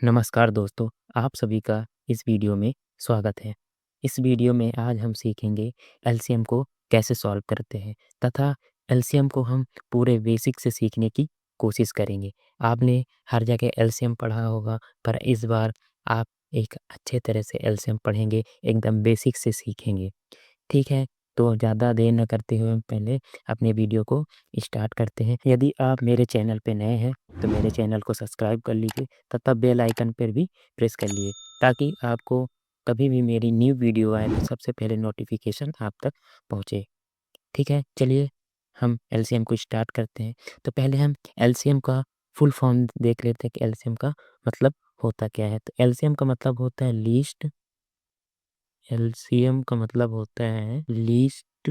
नमस्कार दोस्तों, आप सभी का इस वीडियो में स्वागत है। इस वीडियो में आज हम सीखेंगे एलसीएम को कैसे सॉल्व करते हैं तथा एलसीएम को हम पूरे बेसिक से सीखने की कोशिश करेंगे। आपने हर जगह एलसीएम पढ़ा होगा, पर इस बार आप एक अच्छे तरह से एलसीएम पढ़ेंगे, एकदम बेसिक से सीखेंगे। ठीक है, तो ज़्यादा देर ना करते हुए हम पहले अपने वीडियो को स्टार्ट करते हैं। यदि आप मेरे चैनल पे नए हैं, तो मेरे चैनल को सब्सक्राइब कर लीजिए तथा बेल आइकन पर भी प्रेस कर लिए, ताकि आपको कभी भी मेरी न्यू वीडियो आए तो सबसे पहले नोटिफ़िकेशन आप तक पहुँचे। ठीक है, चलिए हम एलसीएम को स्टार्ट करते हैं। तो पहले हम एलसीएम का फुल फॉर्म देख लेते हैं कि एलसीएम का मतलब होता क्या है। तो एलसीएम का मतलब होता है एलसीएम का मतलब होता है लीस्ट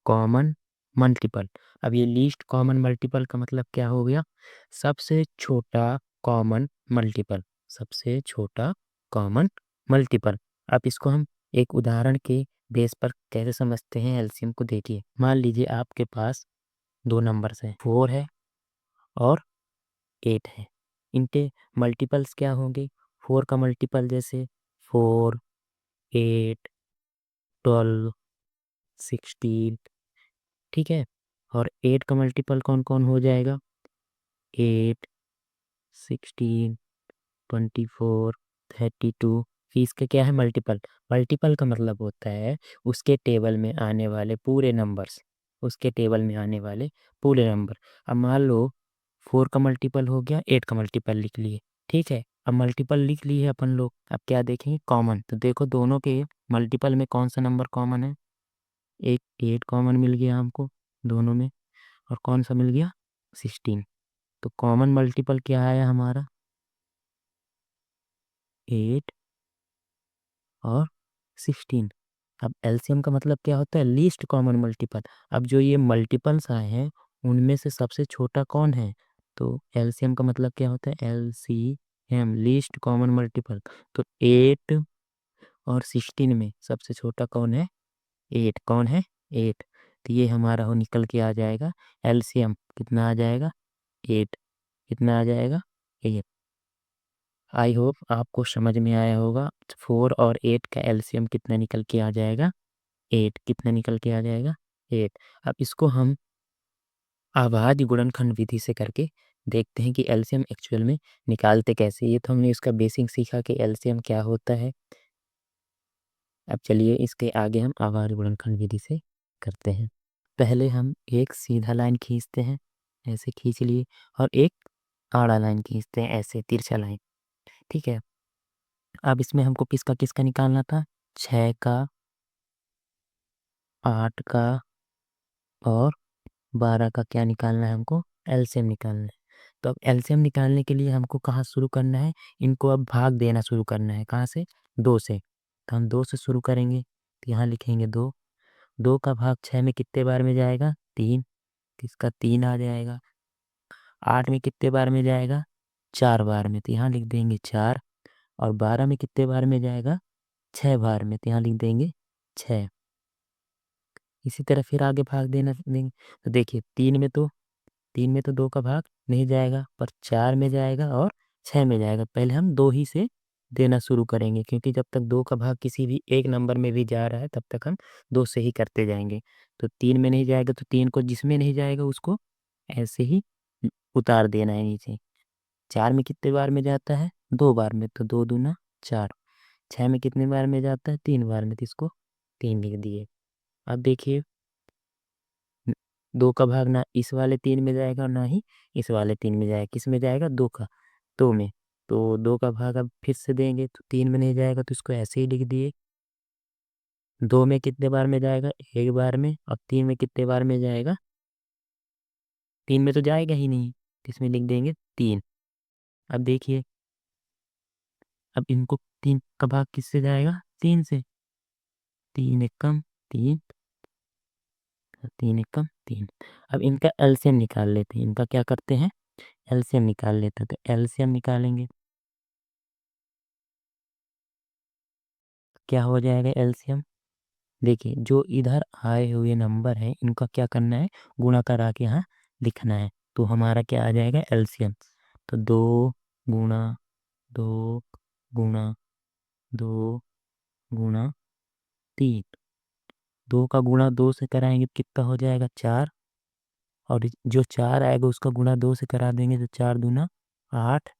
कॉमन मल्टीपल। अब ये लीस्ट कॉमन मल्टीपल का मतलब क्या हो गया? सबसे छोटा कॉमन मल्टीपल, सबसे छोटा कॉमन मल्टीपल। अब इसको हम एक उदाहरण के बेस पर कैसे समझते हैं एलसीएम को देखिए। मान लीजिए आपके पास 2 नंबर्स हैं, 4 है और 8 है। इनके मल्टीपल्स क्या होंगे? 4 का मल्टीपल जैसे 4, 8, 12, 16, ठीक है? और 8 का मल्टीपल कौन-कौन हो जाएगा? 8, 16, 24, 32। फिर इसका क्या है मल्टीपल? मल्टीपल का मतलब होता है उसके टेबल में आने वाले पूरे नंबर्स, उसके टेबल में आने वाले पूरे नंबर। अब मान लो 4 का मल्टीपल हो गया, 8 का मल्टीपल लिख लिए, ठीक है? अब मल्टीपल लिख लिए अपन लोग, अब क्या देखेंगे? कॉमन। तो देखो दोनों के मल्टीपल में कौन-सा नंबर कॉमन है? एक 8 कॉमन मिल गया हमको दोनों में, और कौन-सा मिल गया? 16। तो कॉमन मल्टीपल क्या आया हमारा? 8 और 16। अब एलसीएम का मतलब क्या होता है? Least common multiple. अब जो ये मल्टीपल्स आए हैं, उनमें से सबसे छोटा कौन है? तो एलसीएम का मतलब क्या होता है? LCM least common multiple. तो 8 और 16 में सबसे छोटा कौन है? 8। कौन है? 8। तो ये हमारा हो निकल के आ जाएगा एलसीएम कितना आ जाएगा? 8। कितना आ जाएगा? 8। आई होप आपको समझ में आया होगा। 4 और 8 का एलसीएम कितना निकल के आ जाएगा? 8। कितना निकल के आ जाएगा? 8। अब इसको हम अभाज्य गुणनखंड विधि से करके देखते हैं कि एलसीएम एक्चुअल में निकालते कैसे। ये तो हमने इसका बेसिक सीखा कि एलसीएम क्या होता है। अब चलिए इसके आगे हम अभाज्य गुणनखंड विधि से करते हैं। पहले हम एक सीधा लाइन खींचते हैं, ऐसे खींच लिए, और एक आड़ा लाइन खींचते हैं, ऐसे तिरछा लाइन, ठीक है? अब इसमें हमको किसका निकालना था? 6 का, 8 का और 12 का क्या निकालना है हमको? एलसीएम निकालना है। तो अब एलसीएम निकालने के लिए हमको कहाँ शुरू करना है? इनको अब भाग देना शुरू करना है। कहाँ से? 2 से। तो हम 2 से शुरू करेंगे। तो यहाँ लिखेंगे 2। 2 का भाग 6 में कितने बार में जाएगा? 3। तो इसका 3 आ जाएगा। 8 में कितने बार में जाएगा? 4 बार में। तो यहाँ लिख देंगे 4। और 12 में कितने बार में जाएगा? 6 बार में। तो यहाँ लिख देंगे 6। इसी तरह फिर आगे भाग देंगे। तो देखिए 3 में तो 2 का भाग नहीं जाएगा, पर 4 में जाएगा और 6 में जाएगा। पहले हम 2 ही से देना शुरू करेंगे, क्योंकि जब तक 2 का भाग किसी भी एक नंबर में भी जा रहा है, तब तक हम 2 से ही करते जाएँगे। तो 3 में नहीं जाएगा, तो 3 को जिसमें नहीं जाएगा उसको ऐसे ही उतार देना है नीचे। 4 में कितने बार में जाता है? 2 बार में। तो 2 दूना 4। 6 में कितने बार में जाता है? 3 बार में। तो इसको 3 लिख दिए। अब देखिए 2 का भाग ना इस वाले 3 में जाएगा और ना ही इस वाले 3 में जाएगा। किस में जाएगा? 2 का 2 में। तो 2 का भाग अब फिर से देंगे, तो 3 में नहीं जाएगा, तो इसको ऐसे ही लिख दिए। 2 में कितने बार में जाएगा? 1 बार में। और 3 में कितने बार में जाएगा? 3 में तो जाएगा ही नहीं, तो इसमें लिख देंगे 3। अब देखिए, अब इनको 3 का भाग किससे जाएगा? 3 से। 3 एकम 3, 3 एकम 3। अब इनका एलसीएम निकाल लेते हैं। इनका क्या करते हैं? एलसीएम निकाल लेते हैं। तो एलसीएम निकालेंगे, क्या हो जाएगा एलसीएम? देखिए जो इधर आए हुए नंबर हैं, इनका क्या करना है? गुणा करा के यहाँ लिखना है। तो हमारा क्या आ जाएगा? एलसीएम। तो 2 गुणा 2 गुणा 2 गुणा 3। 2 का गुणा 2 से कराएंगे तो कितना हो जाएगा 4, और जो 4 आएगा उसका गुणा 2 से करा देंगे तो 4 दूना 8,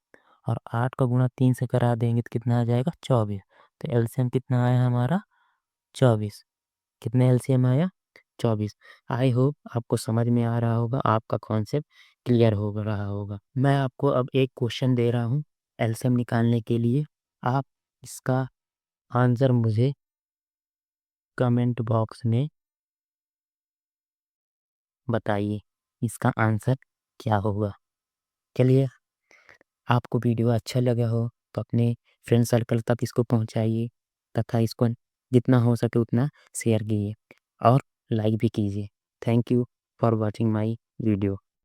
और 8 का गुणा 3 से करा देंगे तो कितना आ जाएगा 24। तो एलसीएम कितना आया हमारा 24। कितने एलसीएम आया 24। आई होप आपको समझ में आ रहा होगा, आपका कॉन्सेप्ट क्लियर हो रहा होगा। मैं आपको अब एक क्वेश्चन दे रहा हूँ एलसीएम निकालने के लिए। आप इसका आंसर मुझे कमेंट बॉक्स में बताइए, इसका आंसर क्या होगा। चलिए, आपको वीडियो अच्छा लगा हो तो अपने फ्रेंड सर्कल तक इसको पहुंचाइए, तथा इसको जितना हो सके उतना शेयर कीजिए और लाइक भी कीजिए। Thank you for watching my video.